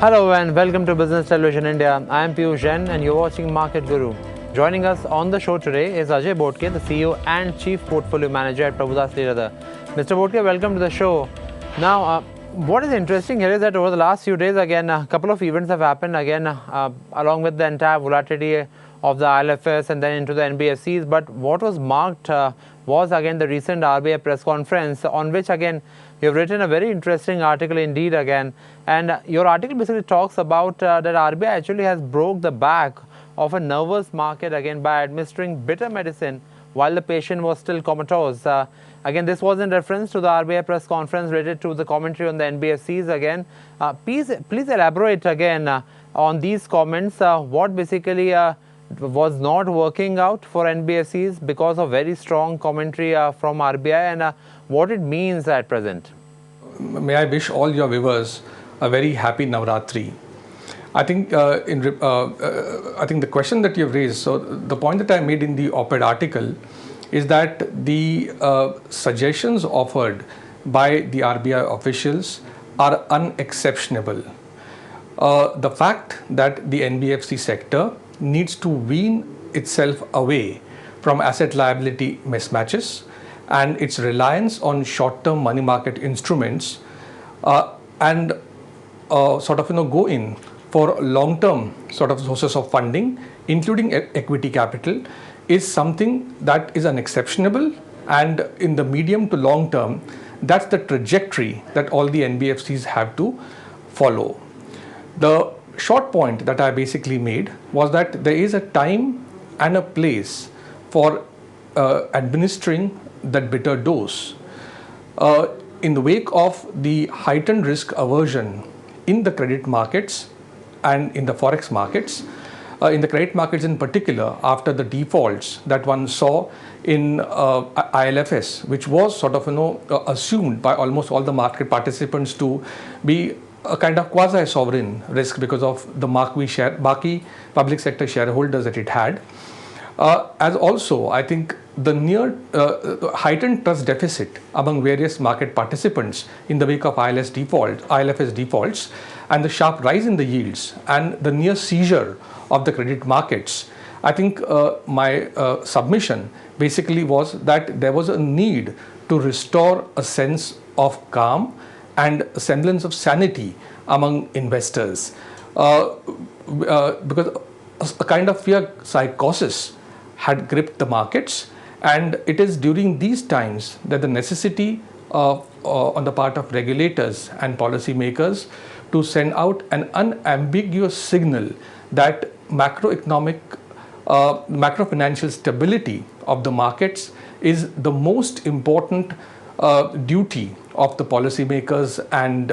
Hello and welcome to Business Television India. I am Piyush Jain and you're watching Market Guru. Joining us on the show today is Ajay Bodke, the CEO and Chief Portfolio Manager at Prabhudas Lilladher. Mr. Bodke, welcome to the show. Now, what is interesting here is that over the last few days, again, a couple of events have happened again, along with the entire volatility of the ILFS and then into the NBFCs. But what was marked was again the recent RBI press conference, on which again you've written a very interesting article indeed again. And your article basically talks about that RBI actually has broke the back of a nervous market again by administering bitter medicine while the patient was still comatose. Again, this was in reference to the RBI press conference related to the commentary on the NBFCs again. Please elaborate again on these comments. What basically was not working out for NBFCs because of very strong commentary from RBI, and what it means at present? May I wish all your viewers a very happy Navratri. I think I think the question that you've raised, so the point that I made in the op-ed article is that the suggestions offered by the RBI officials are unexceptionable. The fact that the NBFC sector needs to wean itself away from asset liability mismatches and its reliance on short-term money market instruments and go in for long-term sort of sources of funding, including equity capital, is something that is unexceptionable. And in the medium to long term, that's the trajectory that all the NBFCs have to follow. The short point that I basically made was that there is a time and a place for administering that bitter dose. In the wake of the heightened risk aversion in the credit markets and in the forex markets, in the credit markets in particular, after the defaults that one saw in ILFS, which was sort of assumed by almost all the market participants to be a kind of quasi-sovereign risk because of the marquee public sector shareholders that it had. As also, I think the heightened trust deficit among various market participants in the wake of ILFS defaults, and the sharp rise in the yields and the near seizure of the credit markets, I think my submission basically was that there was a need to restore a sense of calm and a semblance of sanity among investors, because a kind of fear psychosis had gripped the markets, and it is during these times that the necessity on the part of regulators and policymakers to send out an unambiguous signal that macro-financial stability of the markets is the most important duty of the policymakers and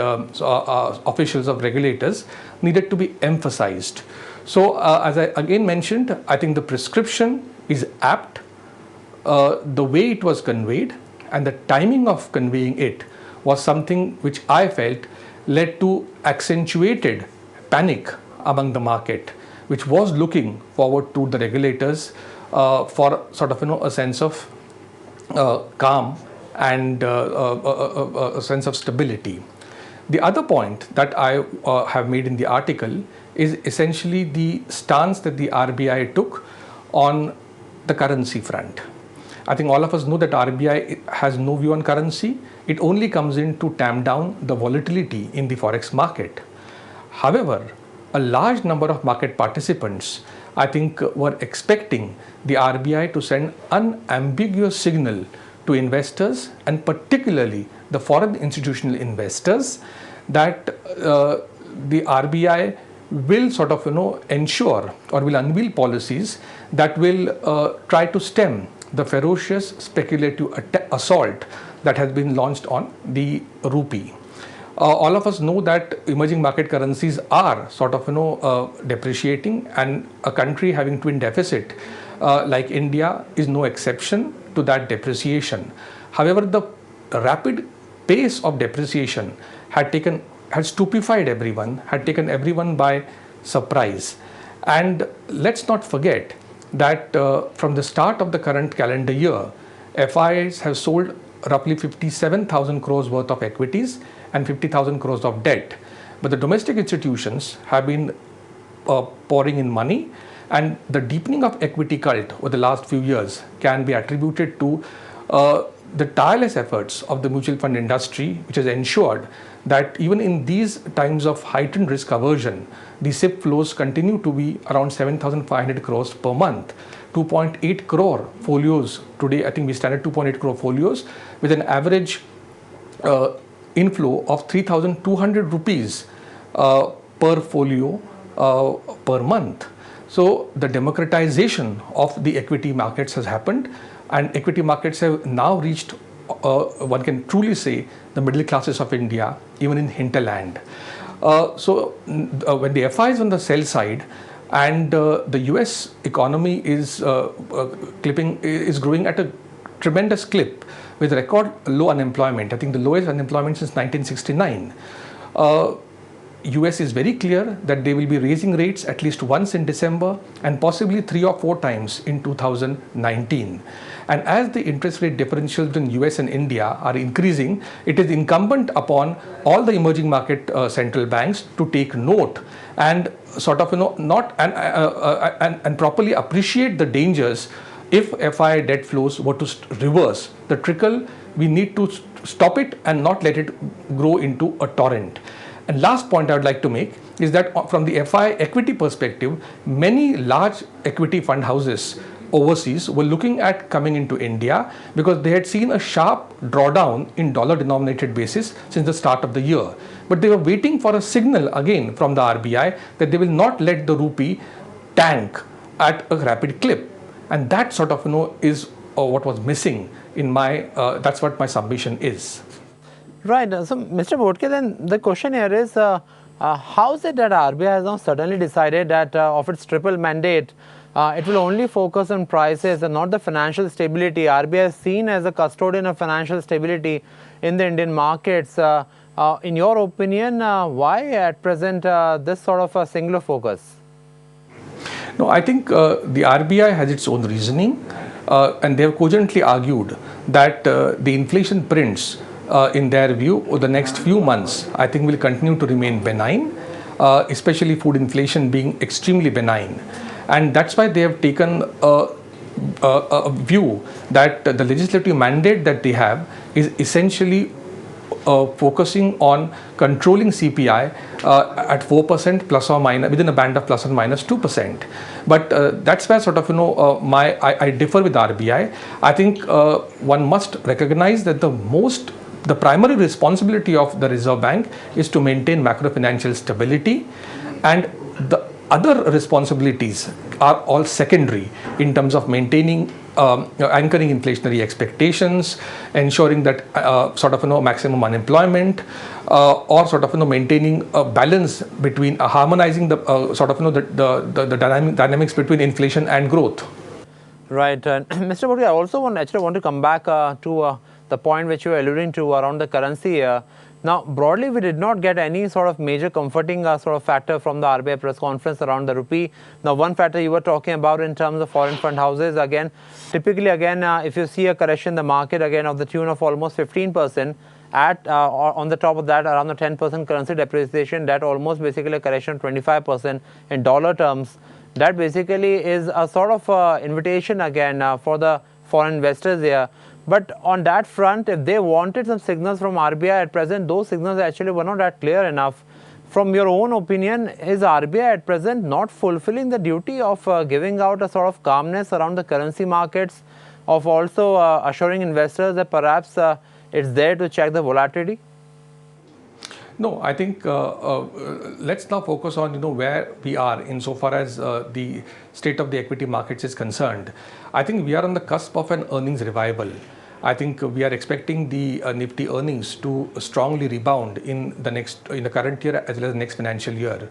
officials of regulators needed to be emphasized. So as I again mentioned, I think the prescription is apt. The way it was conveyed and the timing of conveying it was something which I felt led to accentuated panic among the market, which was looking forward to the regulators for sort of a sense of calm and a sense of stability. The other point that I have made in the article is essentially the stance that the RBI took on the currency front. I think all of us know that RBI has no view on currency. It only comes in to tamp down the volatility in the forex market. However, a large number of market participants, I think, were expecting the RBI to send unambiguous signal to investors, and particularly the foreign institutional investors, that the RBI will sort of ensure or will unveil policies that will try to stem the ferocious speculative assault that has been launched on the rupee. All of us know that emerging market currencies are sort of depreciating, and a country having twin deficit like India is no exception to that depreciation. However, the rapid pace of depreciation had stupefied everyone, had taken everyone by surprise. And let's not forget that from the start of the current calendar year, FIs have sold roughly 57,000 crores worth of equities and 50,000 crores of debt, but the domestic institutions have been pouring in money, and the deepening of equity cult over the last few years can be attributed to the tireless efforts of the mutual fund industry, which has ensured that even in these times of heightened risk aversion, the SIP flows continue to be around 7,500 crores per month. 2.8 crore folios today. I think we stand at 2.8 crore folios with an average inflow of 3,200 rupees per folio per month. So the democratization of the equity markets has happened, and equity markets have now reached, one can truly say, the middle classes of India, even in hinterland. When the FI is on the sell side, and the US economy is growing at a tremendous clip with record low unemployment. I think the lowest unemployment since 1969. US is very clear that they will be raising rates at least once in December and possibly 3 or 4 times in 2019. And as the interest rate differentials between US and India are increasing, it is incumbent upon all the emerging market central banks to take note and sort of and properly appreciate the dangers. If FI debt flows were to reverse the trickle, we need to stop it and not let it grow into a torrent. And last point I would like to make is that from the FI equity perspective, many large equity fund houses overseas were looking at coming into India because they had seen a sharp drawdown in dollar denominated basis since the start of the year. But they were waiting for a signal again from the RBI that they will not let the rupee tank at a rapid clip. And that sort of is what was missing in my, that's what my submission is. Right. So, Mr. Bodke, then the question here is, how is it that RBI has now suddenly decided that of its triple mandate, it will only focus on prices and not the financial stability? RBI is seen as a custodian of financial stability in the Indian markets. In your opinion, why at present this sort of a singular focus? No, I think the RBI has its own reasoning, and they have cogently argued that the inflation prints, in their view, over the next few months, I think will continue to remain benign, especially food inflation being extremely benign. And that's why they have taken a view that the legislative mandate that they have is essentially focusing on controlling CPI at 4% plus or minus, within a band of plus or minus 2%. But that's where sort of I differ with RBI. I think one must recognize that the primary responsibility of the Reserve Bank is to maintain macro-financial stability, and the other responsibilities are all secondary in terms of maintaining, anchoring inflationary expectations, ensuring that maximum unemployment, or maintaining a balance between harmonizing the the dynamics between inflation and growth. Right. Mr. Bodke, I also want to come back to the point which you were alluding to around the currency. Now, broadly, we did not get any sort of major comforting factor from the RBI press conference around the rupee. Now, one factor you were talking about in terms of foreign fund houses, again, typically, if you see a correction in the market, again, of the tune of almost 15%, on the top of that, around the 10% currency depreciation, that almost basically a correction of 25% in dollar terms. That basically is a sort of invitation again for the foreign investors here. But on that front, if they wanted some signals from RBI at present, those signals actually were not that clear enough. From your own opinion, is RBI at present not fulfilling the duty of giving out a sort of calmness around the currency markets, of also assuring investors that perhaps it's there to check the volatility? No, I think let's now focus on where we are insofar as the state of the equity markets is concerned. I think we are on the cusp of an earnings revival. I think we are expecting the Nifty earnings to strongly rebound in the current year as well as next financial year.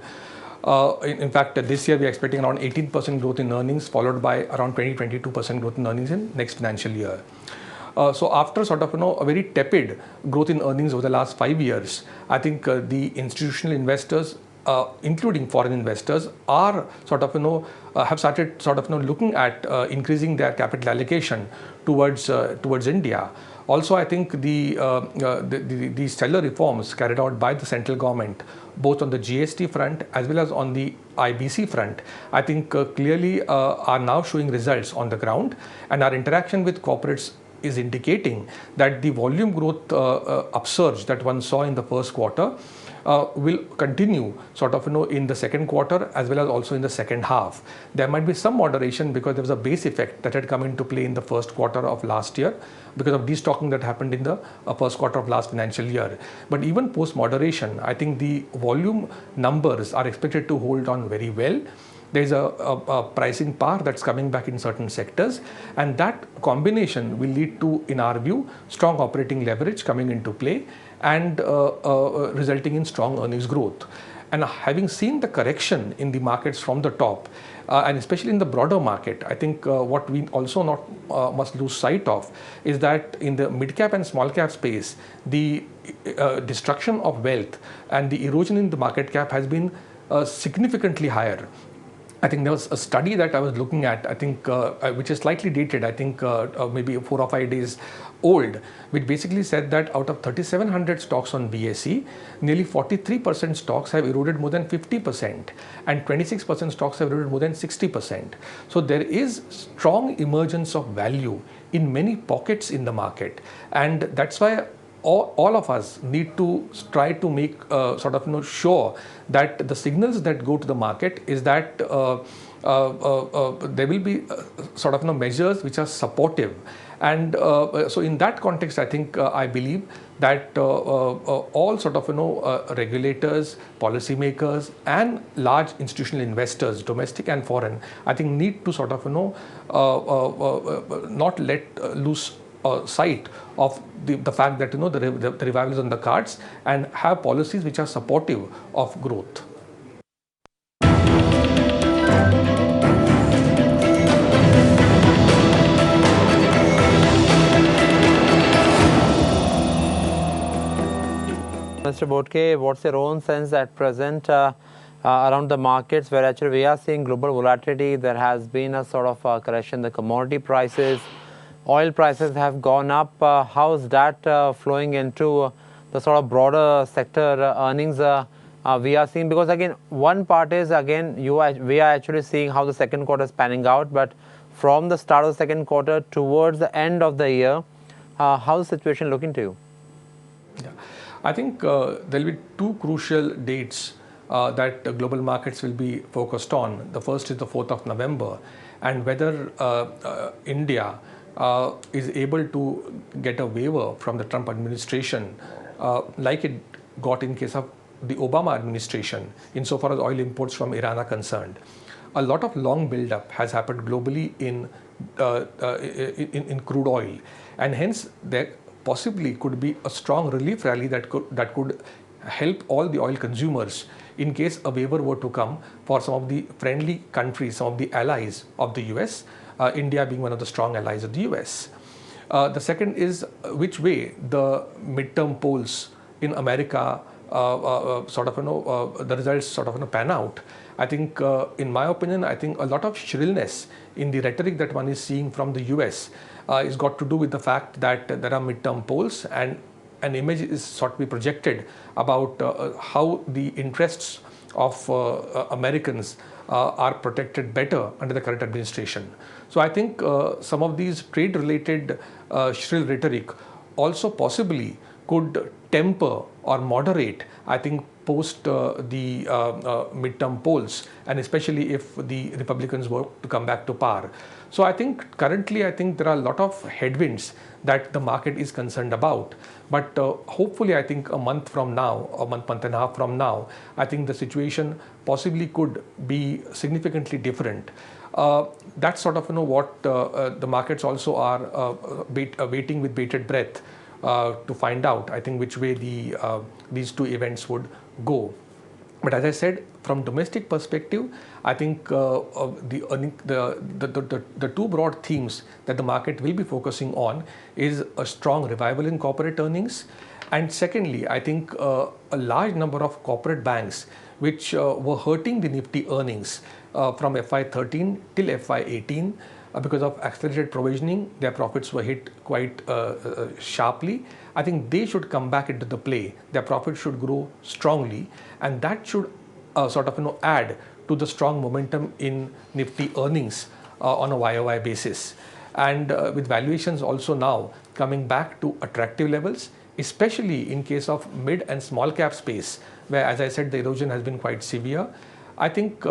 In fact, this year we are expecting around 18% growth in earnings, followed by around 20-22% growth in earnings in next financial year. So after a very tepid growth in earnings over the last 5 years, I think the institutional investors including foreign investors, are sort of have started sort of looking at increasing their capital allocation towards India. Also, I think the stellar reforms carried out by the central government, both on the GST front as well as on the IBC front, I think clearly are now showing results on the ground, and our interaction with corporates is indicating that the volume growth upsurge that one saw in the first quarter will continue sort of in the second quarter as well as also in the second half. There might be some moderation because there was a base effect that had come into play in the first quarter of last year because of destocking that happened in the first quarter of last financial year. But even post moderation, I think the volume numbers are expected to hold on very well. There is a pricing power that's coming back in certain sectors, and that combination will lead to, in our view, strong operating leverage coming into play and resulting in strong earnings growth. And having seen the correction in the markets from the top, and especially in the broader market, I think what we also not must lose sight of is that in the mid-cap and small-cap space, the destruction of wealth and the erosion in the market cap has been significantly higher. I think there was a study that I was looking at, I think, which is slightly dated, I think maybe 4 or 5 days old, which basically said that out of 3,700 stocks on BSE, nearly 43% stocks have eroded more than 50% and 26% stocks have eroded more than 60%. So there is strong emergence of value in many pockets in the market, and that's why all of us need to try to make sort of sure that the signals that go to the market is that there will be sort of measures which are supportive. And so in that context, I think I believe that all sort of regulators, policymakers and large institutional investors, domestic and foreign, I think need to sort of not let loose sight of the fact that the revival is on the cards, and have policies which are supportive of growth. Mr. Bodke, what's your own sense at present around the markets, where actually we are seeing global volatility? There has been a sort of correction in the commodity prices. Oil prices have gone up. How's that flowing into the sort of broader sector earnings we are seeing? Because again, one part is, again, we are actually seeing how the second quarter is panning out, but from the start of the second quarter towards the end of the year, how's the situation looking to you? Yeah. I think there will be two crucial dates that global markets will be focused on. The first is the 4th of November, and whether India is able to get a waiver from the Trump administration like it got in case of the Obama administration insofar as oil imports from Iran are concerned. A lot of long build-up has happened globally in crude oil, and hence there possibly could be a strong relief rally that could help all the oil consumers in case a waiver were to come for some of the friendly countries, some of the allies of the US, India being one of the strong allies of the US. The second is which way the midterm polls in America the results sort of pan out. I think, in my opinion, I think a lot of shrillness in the rhetoric that one is seeing from the US is got to do with the fact that there are midterm polls, and an image is sort of be projected about how the interests of Americans are protected better under the current administration. So I think some of these trade-related shrill rhetoric also possibly could temper or moderate, I think, post the midterm polls, and especially if the Republicans were to come back to power. So I think currently, I think there are a lot of headwinds that the market is concerned about. But hopefully, I think a month from now, a month and a half from now, I think the situation possibly could be significantly different. That's sort of what the markets also are waiting with bated breath to find out, I think, which way these two events would go. But as I said, from domestic perspective, I think the two broad themes that the market will be focusing on is a strong revival in corporate earnings, and secondly, I think a large number of corporate banks which were hurting the Nifty earnings from FY13 till FY18 because of accelerated provisioning, their profits were hit quite sharply. I think they should come back into the play. Their profits should grow strongly, and that should add to the strong momentum in Nifty earnings on a YOY basis. And with valuations also now coming back to attractive levels, especially in case of mid and small cap space, where, as I said, the erosion has been quite severe. I think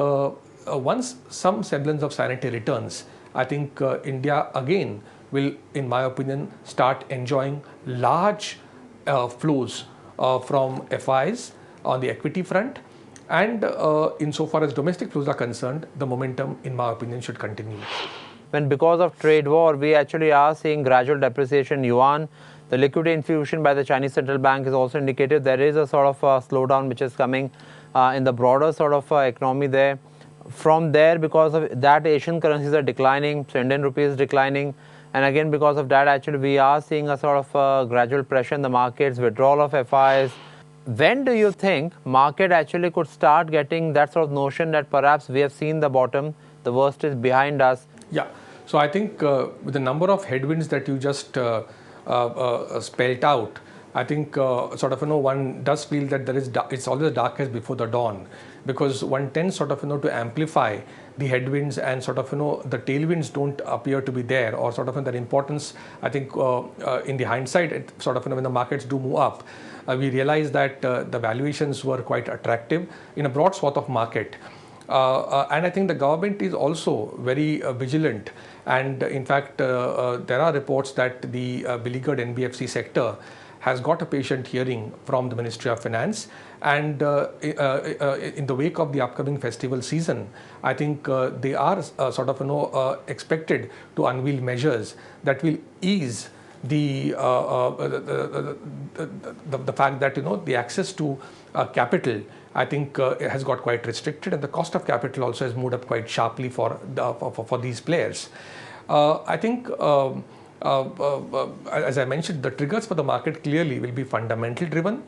once some semblance of sanity returns, I think India again will, in my opinion, start enjoying large flows from FIs on the equity front. And insofar as domestic flows are concerned, the momentum, in my opinion, should continue. When because of trade war, we actually are seeing gradual depreciation in yuan. The liquidity infusion by the Chinese central bank is also indicated there is a sort of slowdown which is coming in the broader sort of economy there. From there, because of that, Asian currencies are declining, so Indian rupee is declining, and again because of that, actually we are seeing a sort of gradual pressure in the markets, withdrawal of FIs. When do you think market actually could start getting that sort of notion that perhaps we have seen the bottom, the worst is behind us? Yeah, so I think with the number of headwinds that you just spelled out, I think one does feel that it's always darkest before the dawn, because one tends to amplify the headwinds, and the tailwinds don't appear to be there, or their importance. I think in the hindsight, when the markets do move up, we realize that the valuations were quite attractive in a broad swath of market. And I think the government is also very vigilant, and in fact there are reports that the beleaguered NBFC sector has got a patient hearing from the Ministry of Finance, and in the wake of the upcoming festival season, I think they are expected to unveil measures that will ease the fact that the access to capital, I think has got quite restricted, and the cost of capital also has moved up quite sharply for these players. I think as I mentioned, the triggers for the market clearly will be fundamental driven,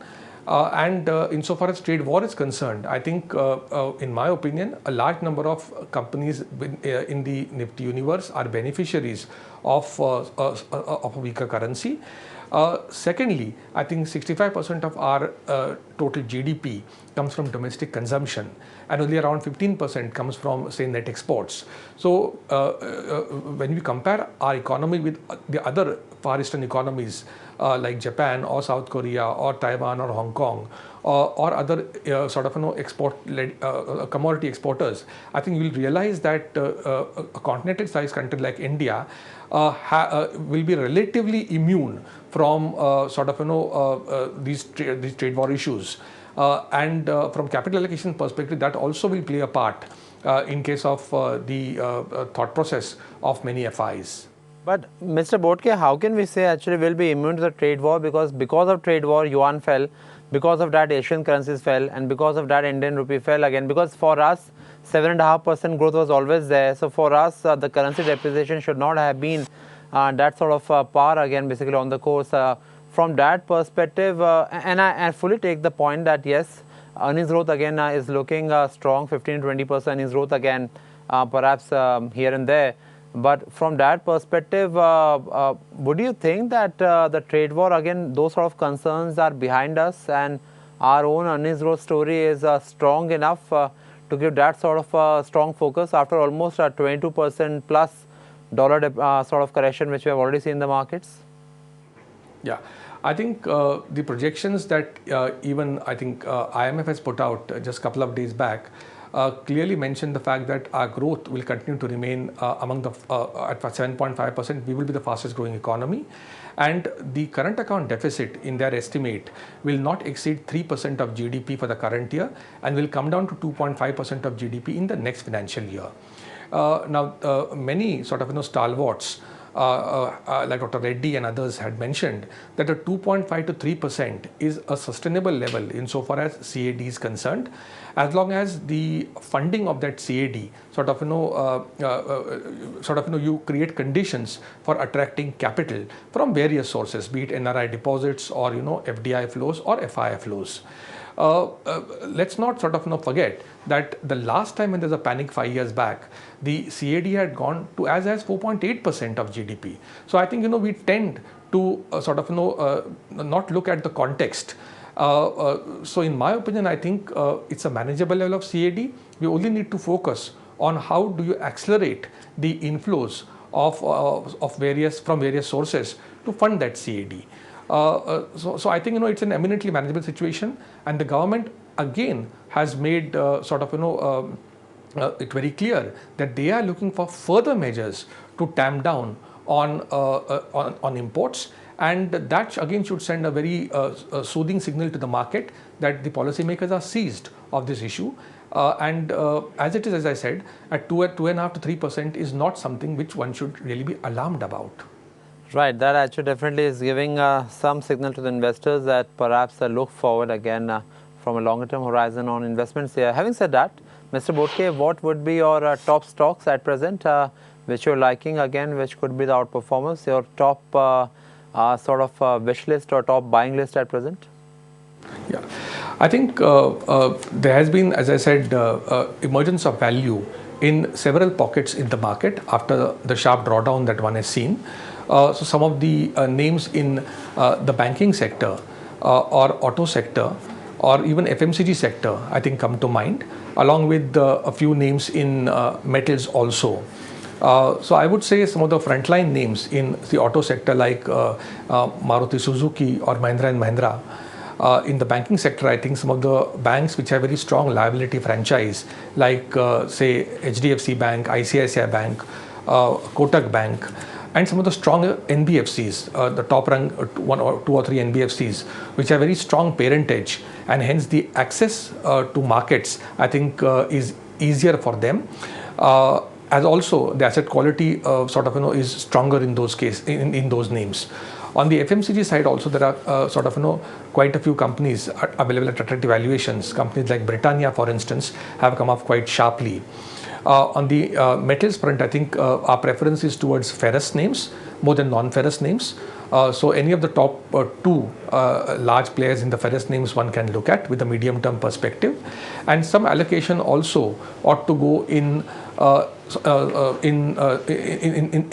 and insofar as trade war is concerned, I think in my opinion, a large number of companies in the Nifty universe are beneficiaries of a weaker currency. Secondly, I think 65% of our total GDP comes from domestic consumption, and only around 15% comes from, say, net exports. So when we compare our economy with the other Far Eastern economies like Japan or South Korea or Taiwan or Hong Kong or other export-led commodity exporters, I think you will realize that a continental-sized country like India will be relatively immune from these trade war issues, and from capital allocation perspective, that also will play a part in case of the thought process of many FIs. But Mr. Bodke, how can we say actually we'll be immune to the trade war? Because of trade war, yuan fell, because of that Asian currencies fell, and because of that Indian rupee fell again. Because for us, 7.5% growth was always there. So for us, the currency depreciation should not have been that sort of par again, basically on the course. From that perspective, and I fully take the point that yes, earnings growth again is looking strong, 15-20% earnings growth again, perhaps here and there. But from that perspective, would you think that the trade war, again, those sort of concerns are behind us, and our own earnings growth story is strong enough to give that sort of strong focus after almost a 22% plus dollar sort of correction which we have already seen in the markets? Yeah, I think the projections that even I think IMF has put out just a couple of days back clearly mentioned the fact that our growth will continue to remain among the at 7.5%. We will be the fastest growing economy, and the current account deficit in their estimate will not exceed 3% of GDP for the current year, and will come down to 2.5% of GDP in the next financial year. Now, many stalwarts like Dr. Reddy and others had mentioned, that a 2.5 to 3% is a sustainable level insofar as CAD is concerned, as long as the funding of that CAD you create conditions for attracting capital from various sources, be it NRI deposits or FDI flows or FII flows. Let's not forget that the last time when there's a panic 5 years back, the CAD had gone to as 4.8% of GDP. So I think we tend to not look at the context. So in my opinion, I think it's a manageable level of CAD. We only need to focus on how do you accelerate the inflows of various sources to fund that CAD. So I think it's an eminently manageable situation, and the government again has made it very clear that they are looking for further measures to tamp down on imports, and that again should send a very soothing signal to the market that the policymakers are seized of this issue. And as it is, as I said, at 2.5 to 3% is not something which one should really be alarmed about. Right, that actually definitely is giving some signal to the investors that perhaps look forward again from a longer term horizon on investments here. Having said that, Mr. Bodke, what would be your top stocks at present which you're liking again, which could be the outperformers, your top wish list or top buying list at present? Yeah, I think there has been, as I said, emergence of value in several pockets in the market after the sharp drawdown that one has seen. So some of the names in the banking sector or auto sector or even FMCG sector, I think, come to mind, along with a few names in metals also. So I would say some of the frontline names in the auto sector like Maruti Suzuki or Mahindra & Mahindra. In the banking sector, I think some of the banks which have very strong liability franchise like say HDFC Bank, ICICI Bank, Kotak Bank, and some of the stronger NBFCs, the top rank 1 or 2 or 3 NBFCs, which have very strong parentage, and hence the access to markets, I think, is easier for them. As also the asset quality is stronger in those in those names. On the FMCG side also, there are quite a few companies available at attractive valuations. Companies like Britannia, for instance, have come off quite sharply. On the metals front, I think our preference is towards ferrous names more than non-ferrous names. So any of the top 2 large players in the ferrous names one can look at with a medium-term perspective, and some allocation also ought to go in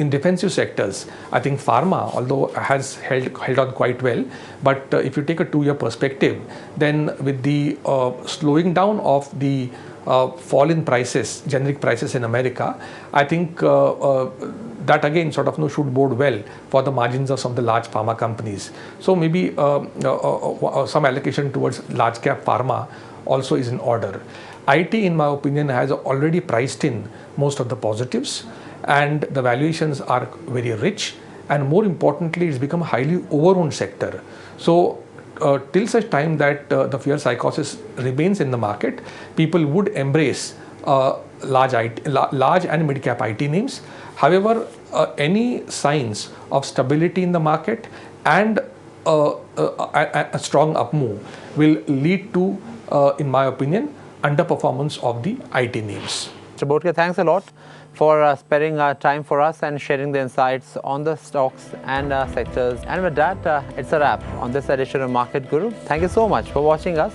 defensive sectors. I think pharma, although has held on quite well, but if you take a 2-year perspective, then with the slowing down of the fall in prices, generic prices in America, I think that again should bode well for the margins of some of the large pharma companies. So maybe some allocation towards large cap pharma also is in order. IT, in my opinion, has already priced in most of the positives, and the valuations are very rich, and more importantly, it's become a highly overowned sector. So till such time that the fear psychosis remains in the market, people would embrace large and mid-cap IT names. However, any signs of stability in the market and a strong up move will lead to, in my opinion, underperformance of the IT names. Mr. Bodke, thanks a lot for sparing time for us and sharing the insights on the stocks and sectors. And with that, it's a wrap on this edition of Market Guru. Thank you so much for watching us.